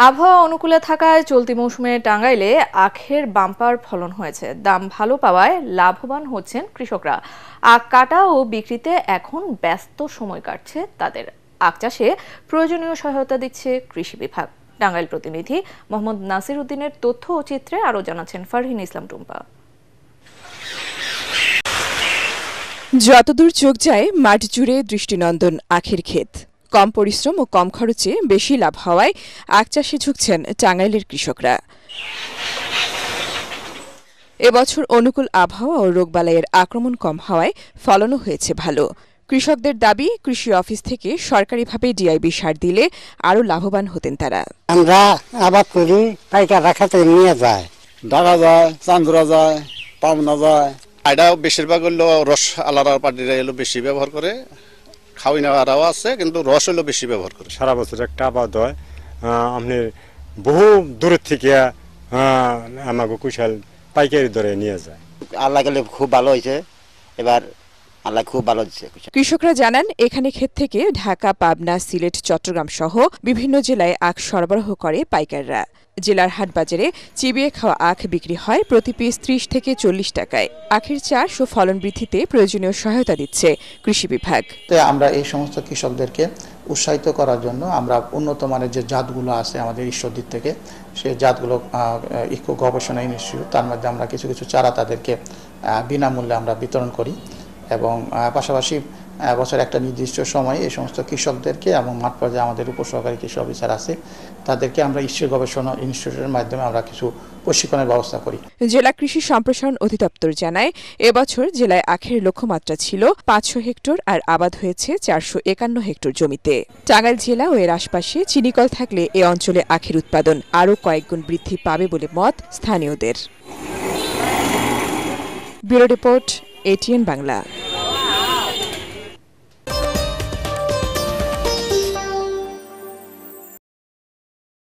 আবহাওয়া অনুকূলে থাকায় চলতি মৌসুমে টাঙ্গাইলে আখের বাম্পার ফলন হয়েছে। দাম ভালো পাওয়ায় লাভবান হচ্ছেন কৃষকরা। আখ কাটা ও বিক্রিতে এখন ব্যস্ত সময় কাটছে তাদের। আখ চাষে প্রয়োজনীয় সহায়তা দিচ্ছে কৃষি বিভাগ। টাঙ্গাইল প্রতিনিধি মোহাম্মদ নাসির উদ্দিনের তথ্য ও চিত্রে আরও জানাচ্ছেন ফারহিন ইসলাম টুম্পা। যতদূর চোখ যায় মাঠ জুড়ে দৃষ্টিনন্দন আখের ক্ষেত। কম পরিশ্রম ও কম খরচে বেশি লাভ হওয়ায় আখ চাষে ঝুঁকছেন টাঙ্গাইলের কৃষকরা। এবছর অনুকূল আবহাওয়া ও রোগবালাইয়ের আক্রমণ কম হওয়ায় ফলনও হয়েছে ভালো। কৃষকদের দাবি, কৃষি অফিস থেকে সরকারিভাবে ডিআইবি সার দিলে আরও লাভবান হতেন তারা। আমরা আবাদ করি, পাইকাররা খাতে নিয়ে যায়, ঢাকা যায়, চান্দুরা যায়, পাবনা যায়। এটা বেশিরভাগ হলো রস আলাদা পার্টিরা এলো বেশি ব্যবহার করে, খাওয়াই নেওয়ারাও আছে, কিন্তু রস হলো বেশি ব্যবহার করে। সারা বছর একটা আবাদ হয়, আপনি বহু দূরের থেকে আমাকে কুশাল পাইকারি দরে নিয়ে যায়। আল্লাহ গেলে খুব ভালো হয়েছে, এবার আল্লাহ খুব ভালো দিচ্ছে। কৃষকরা জানান, এখানে ক্ষেত থেকে ঢাকা, পাবনা, সিলেট, চট্টগ্রাম সহ বিভিন্ন জেলায় আখ সরবরাহ করে পাইকাররা। জেলার হাট বাজারে চিবিয়ে খাওয়া আখ বিক্রি হয় প্রতি পিস ৩০ থেকে ৪০ টাকায়। আখের চাষ ও ফলন বৃদ্ধিতে প্রয়োজনীয় সহায়তা দিচ্ছে কৃষি বিভাগ। আমরা এই সমস্ত কৃষকদেরকে উৎসাহিত করার জন্য আমরা উন্নত মানের যে জাতগুলো আছে আমাদের ঈশ্বরদীর থেকে, সেই জাতগুলো ইকো গবেষণা ইনস্টিটিউট, তার মধ্যে আমরা কিছু কিছু চারা তাদেরকে বিনামূল্যে আমরা বিতরণ করি এবং পাশাপাশি বছর একটা নির্দিষ্ট সময়ে এই সমস্ত কৃষকদেরকে এবং মাঠ পর্যায়ে আমাদের উপসহকারী কৃষি অফিসার আছে, তাদেরকে আমরা ঈশ্বর গবেষণা ইনস্টিটিউটের মাধ্যমে আমরা কিছু প্রশিক্ষণের ব্যবস্থা করি। জেলা কৃষি সম্প্রসারণ অধিদপ্তর জানায়, এবছর জেলায় আখের লক্ষ্যমাত্রা ছিল ৫০০ হেক্টর আর আবাদ হয়েছে ৪৫১ হেক্টর জমিতে। টাঙ্গাইল জেলা ও এর আশপাশে চিনিকল থাকলে এ অঞ্চলে আখের উৎপাদন আরও কয়েকগুণ বৃদ্ধি পাবে বলে মত স্থানীয়দের। Bureau report, ATN Bangla.